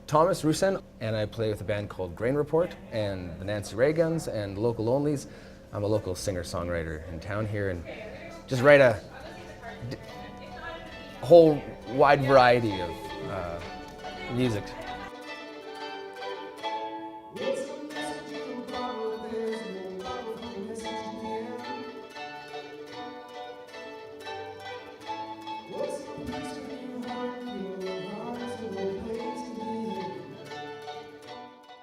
Thomas Roussin, and I play with a band called Grain Report and the Nancy Ray Guns and the Local Onlys. I'm a local singer-songwriter in town here and just write a whole wide variety of music.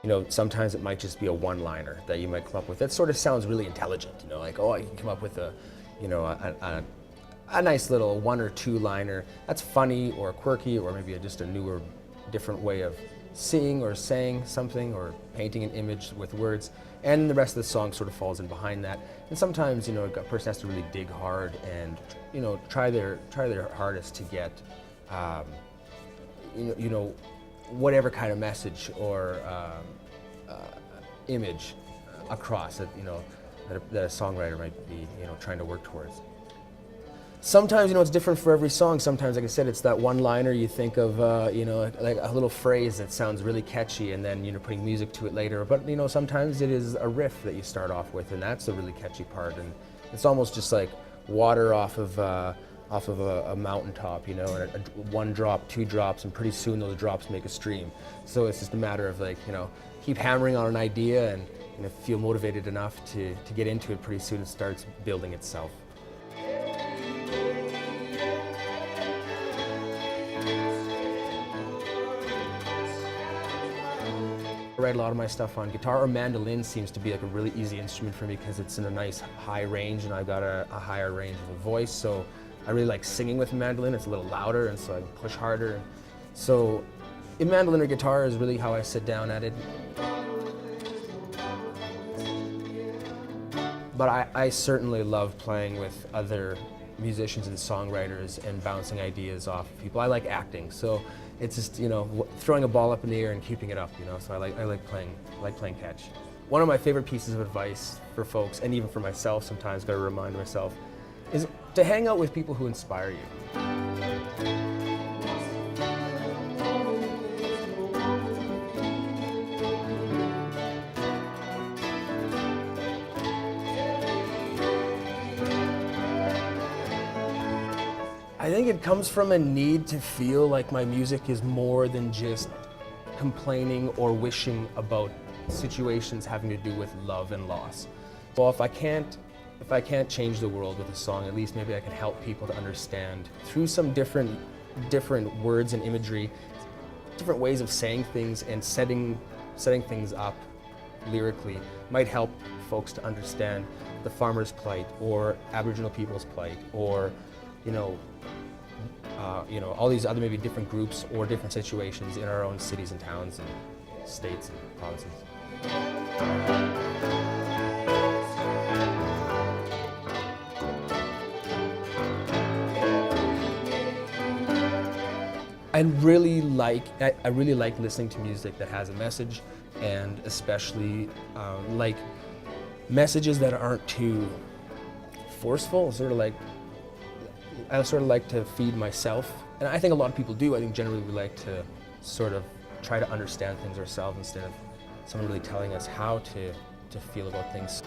You know, sometimes it might just be a one-liner that you might come up with that sort of sounds really intelligent. You know, like, oh, you can come up with a nice little one or two liner that's funny or quirky, or maybe just a newer, different way of seeing or saying something or painting an image with words, and the rest of the song sort of falls in behind that. And sometimes, you know, a person has to really dig hard and, you know, try their hardest to get, you know, whatever kind of message or image across that, you know, that a songwriter might be, you know, trying to work towards. Sometimes, you know, it's different for every song. Sometimes, like I said, it's that one-liner you think of, you know, like a little phrase that sounds really catchy, and then, you know, putting music to it later. But, you know, sometimes it is a riff that you start off with, and that's a really catchy part. And it's almost just like water off of a mountaintop, you know, and one drop, two drops, and pretty soon those drops make a stream. So it's just a matter of, like, you know, keep hammering on an idea and, you know, feel motivated enough to get into it. Pretty soon it starts building itself. I write a lot of my stuff on guitar, or mandolin seems to be like a really easy instrument for me because it's in a nice high range, and I've got a higher range of a voice. So I really like singing with a mandolin. It's a little louder, and so I push harder. So in mandolin or guitar is really how I sit down at it. But I certainly love playing with other musicians and songwriters and bouncing ideas off of people. I like acting, so it's just, you know, throwing a ball up in the air and keeping it up, you know. So I like playing catch. One of my favorite pieces of advice for folks, and even for myself sometimes, got to remind myself, is to hang out with people who inspire you. I think it comes from a need to feel like my music is more than just complaining or wishing about situations having to do with love and loss. Well, if I can't change the world with a song, at least maybe I can help people to understand through some different words and imagery, different ways of saying things and setting things up lyrically might help folks to understand the farmer's plight or Aboriginal people's plight, or, you know, all these other maybe different groups or different situations in our own cities and towns and states and provinces. I really like listening to music that has a message, and especially like messages that aren't too forceful. I sort of like to feed myself, and I think a lot of people do. I think generally we like to sort of try to understand things ourselves instead of someone really telling us how to feel about things.